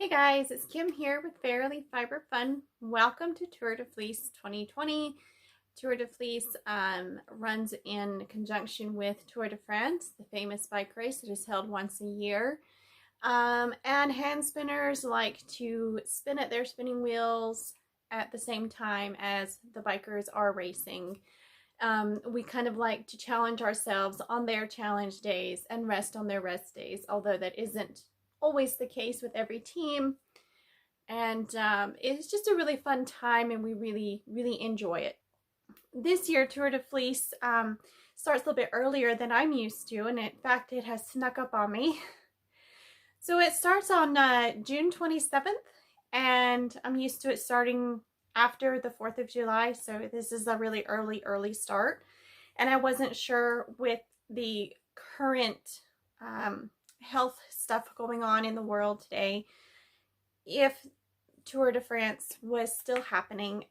Hey guys, it's Kim here with Fairly Fiber Fun. Welcome to Tour de Fleece 2020. Tour de Fleece runs in conjunction with Tour de France, the famous bike race that is held once a year. And hand spinners like to spin at their spinning wheels at the same time as the bikers are racing. We kind of like to challenge ourselves on their challenge days and rest on their rest days, although that isn't always the case with every team. And it's just a really fun time, and we really enjoy it. This year, Tour de Fleece starts a little bit earlier than I'm used to, and in fact, it has snuck up on me. So it starts on June 27th, and I'm used to it starting after the 4th of July, so this is a really early start. And I wasn't sure with the current health stuff going on in the world today if Tour de France was still happening.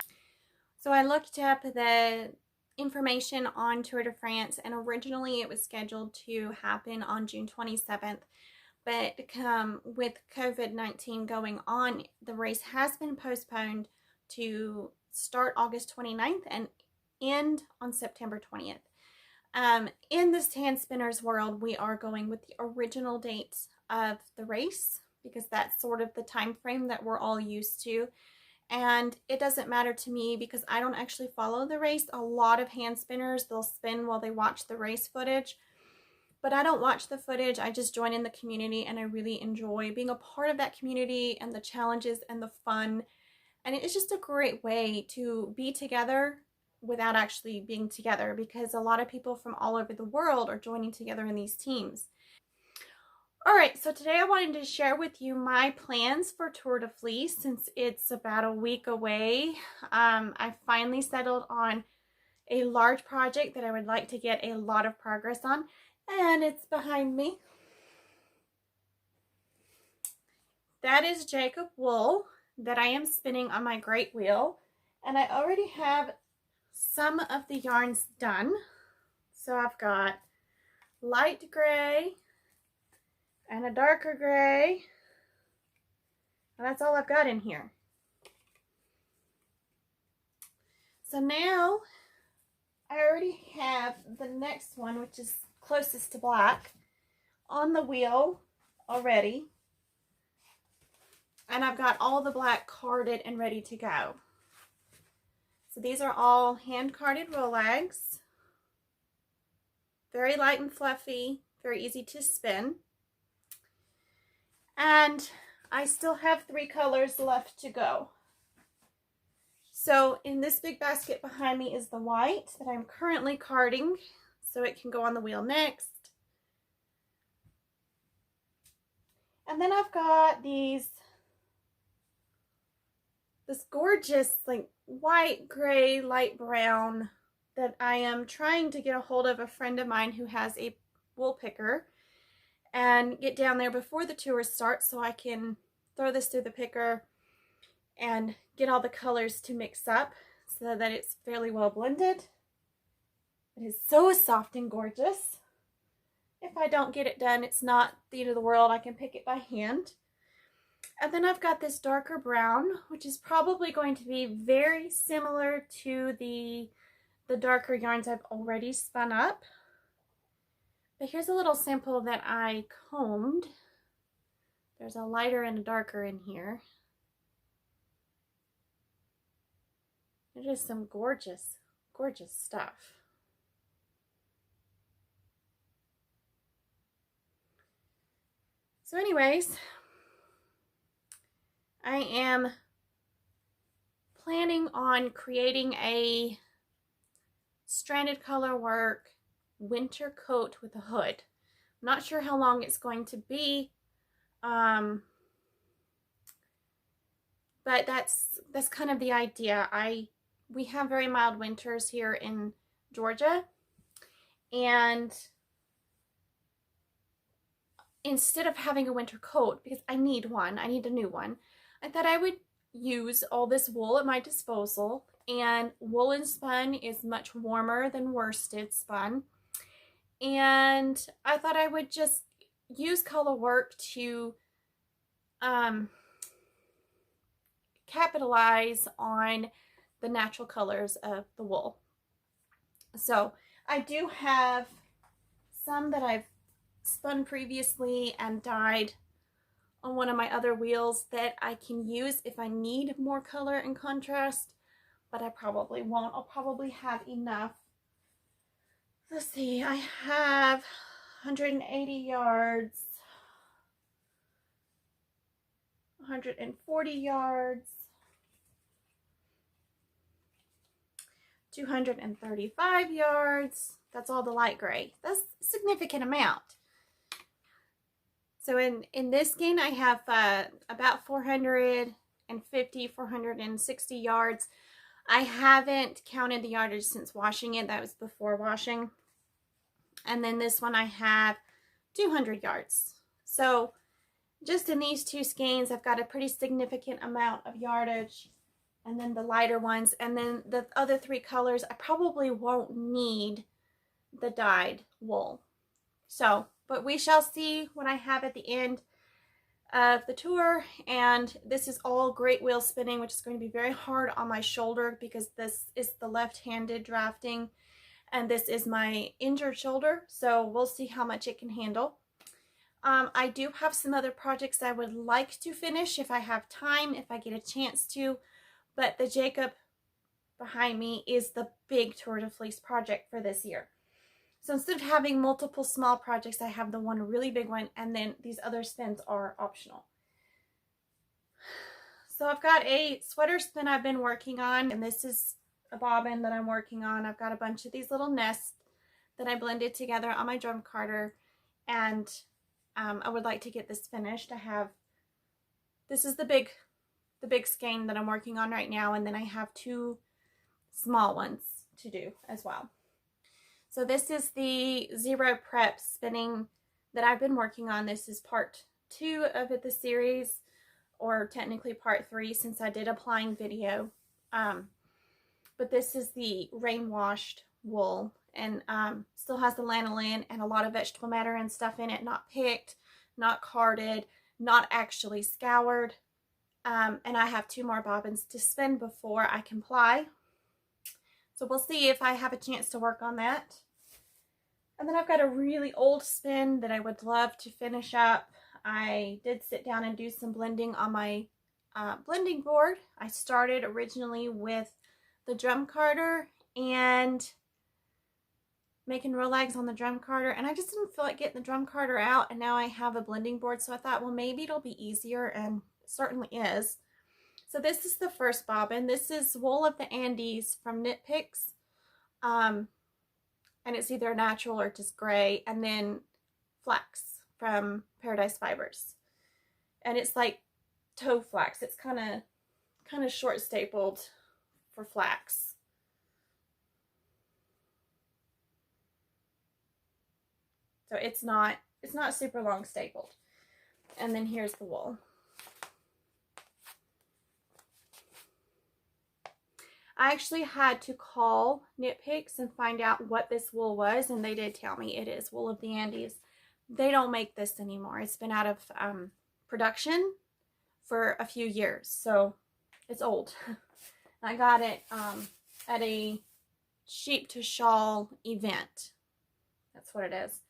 So I looked up the information on Tour de France, and originally it was scheduled to happen on June 27th. But with COVID-19 going on, the race has been postponed to start August 29th and end on September 20th. In this hand spinners world, we are going with the original dates of the race because that's sort of the time frame that we're all used to. And it doesn't matter to me because I don't actually follow the race. A lot of hand spinners, they'll spin while they watch the race footage. But I don't watch the footage, I just join in the community, and I really enjoy being a part of that community and the challenges and the fun. And it's just a great way to be together without actually being together, because a lot of people from all over the world are joining together in these teams. Alright, so today I wanted to share with you my plans for Tour de Fleece since it's about a week away. I finally settled on a large project that I would like to get a lot of progress on. And it's behind me. That is Jacob wool that I am spinning on my great wheel. And I already have some of the yarns done. So I've got light gray and a darker gray. And that's all I've got in here. So now I already have the next one, which is closest to black, on the wheel already, and I've got all the black carded and ready to go. So these are all hand carded Rolags, very light and fluffy, very easy to spin, and I still have 3 colors left to go. So in this big basket behind me is the white that I'm currently carding, so it can go on the wheel next. And then I've got this gorgeous like white, gray, light brown that I am trying to get a hold of a friend of mine who has a wool picker and get down there before the tour starts so I can throw this through the picker and get all the colors to mix up so that it's fairly well blended. It is so soft and gorgeous. If I don't get it done, it's not the end of the world. I can pick it by hand. And then I've got this darker brown, which is probably going to be very similar to the darker yarns I've already spun up. But here's a little sample that I combed. There's a lighter and a darker in here. It is some gorgeous, gorgeous stuff. So anyways, I am planning on creating a stranded color work winter coat with a hood. I'm not sure how long it's going to be, but that's kind of the idea. We have very mild winters here in Georgia, and instead of having a winter coat, because I need a new one, I thought I would use all this wool at my disposal, and woolen spun is much warmer than worsted spun, and I thought I would just use color work to capitalize on the natural colors of the wool. So I do have some that I've spun previously and dyed on one of my other wheels that I can use if I need more color and contrast, but I probably won't. I'll probably have enough. Let's see, I have 180 yards, 140 yards, 235 yards. That's all the light gray. That's a significant amount. So in this skein, I have about 450, 460 yards. I haven't counted the yardage since washing it. That was before washing. And then this one I have 200 yards. So just in these two skeins, I've got a pretty significant amount of yardage. And then the lighter ones. And then the other three colors, I probably won't need the dyed wool. So, but we shall see what I have at the end of the tour. And this is all great wheel spinning, which is going to be very hard on my shoulder because this is the left-handed drafting and this is my injured shoulder. So we'll see how much it can handle. I do have some other projects I would like to finish if I have time, if I get a chance to, but the Jacob behind me is the big Tour de Fleece project for this year. So instead of having multiple small projects, I have the one really big one, and then these other spins are optional. So I've got a sweater spin I've been working on, and this is a bobbin that I'm working on. I've got a bunch of these little nests that I blended together on my drum carder, and I would like to get this finished. This is the big skein that I'm working on right now, and then I have two small ones to do as well. So this is the Zero Prep spinning that I've been working on. This is part 2 of the series, or technically part 3 since I did applying video. But this is the rain washed wool, and still has the lanolin and a lot of vegetable matter and stuff in it, not picked, not carded, not actually scoured. And I have 2 more bobbins to spin before I can ply. So we'll see if I have a chance to work on that. And then I've got a really old spin that I would love to finish up. I did sit down and do some blending on my blending board. I started originally with the drum carder and making rollags on the drum carder, and I just didn't feel like getting the drum carder out, and now I have a blending board, so I thought, well, maybe it'll be easier, and it certainly is. So this is the first bobbin. This is Wool of the Andes from Knit Picks. And it's either natural or just gray, and then flax from Paradise Fibers, and it's like toe flax. It's kind of short stapled for flax. So it's not super long stapled. And then here's the wool. I actually had to call Knit Picks and find out what this wool was, and they did tell me it is Wool of the Andes. They don't make this anymore. It's been out of production for a few years, so it's old. I got it at a sheep to shawl event. That's what it is.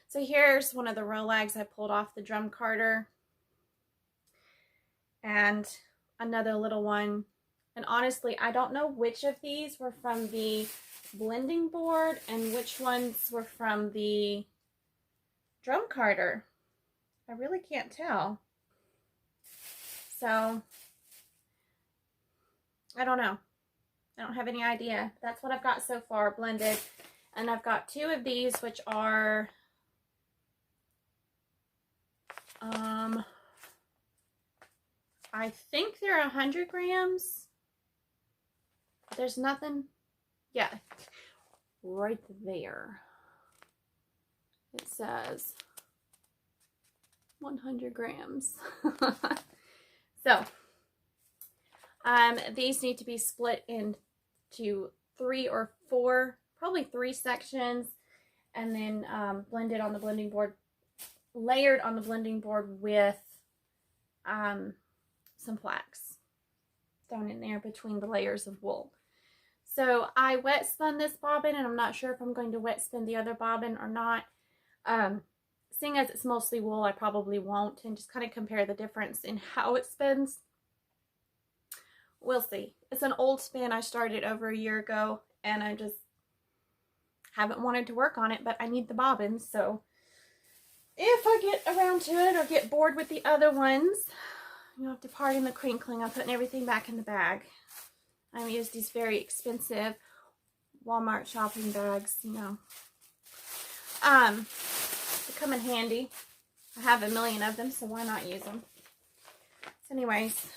So here's one of the rollags I pulled off the drum carder, and another little one. And honestly, I don't know which of these were from the blending board and which ones were from the drum carder. I really can't tell. So, I don't know. I don't have any idea. That's what I've got so far blended. And I've got 2 of these, which are I think they're 100 grams. There's nothing, yeah, right there. It says 100 grams. So, these need to be split into 3 or 4, probably 3 sections, and then blended on the blending board, layered on the blending board with some flax. thrown in there between the layers of wool. So I wet spun this bobbin, and I'm not sure if I'm going to wet spin the other bobbin or not. Seeing as it's mostly wool, I probably won't, and just kind of compare the difference in how it spins. We'll see. It's an old spin. I started over a year ago, and I just haven't wanted to work on it, but I need the bobbins, so if I get around to it or get bored with the other ones, you'll have to pardon the crinkling. I'm putting everything back in the bag. I use these very expensive Walmart shopping bags, you know. They come in handy. I have a million of them, so why not use them? So anyways,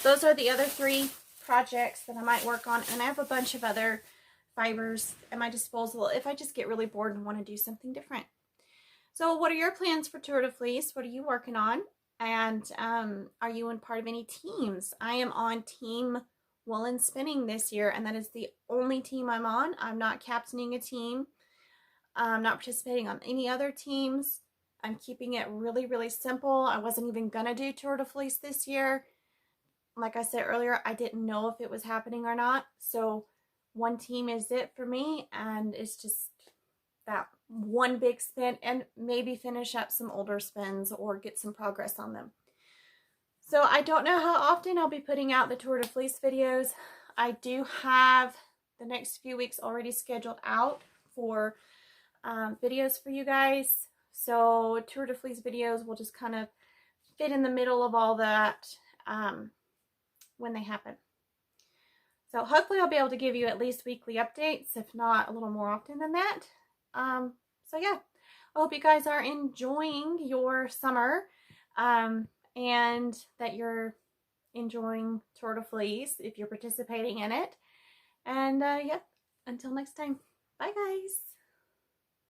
those are the other 3 projects that I might work on, and I have a bunch of other fibers at my disposal if I just get really bored and want to do something different. So what are your plans for Tour de Fleece? What are you working on? And are you in part of any teams? I am on Team Woolen Spinning this year, and that is the only team I'm on. I'm not captaining a team. I'm not participating on any other teams. I'm keeping it really, really simple. I wasn't even gonna do Tour de Fleece this year. Like I said earlier, I didn't know if it was happening or not. So one team is it for me, and it's just that one big spin, and maybe finish up some older spins or get some progress on them. So I don't know how often I'll be putting out the Tour de Fleece videos. I do have the next few weeks already scheduled out for videos for you guys. So Tour de Fleece videos will just kind of fit in the middle of all that when they happen. So hopefully I'll be able to give you at least weekly updates, if not a little more often than that. So yeah, I hope you guys are enjoying your summer and that you're enjoying Tour de Fleece if you're participating in it. And yeah, until next time, bye guys.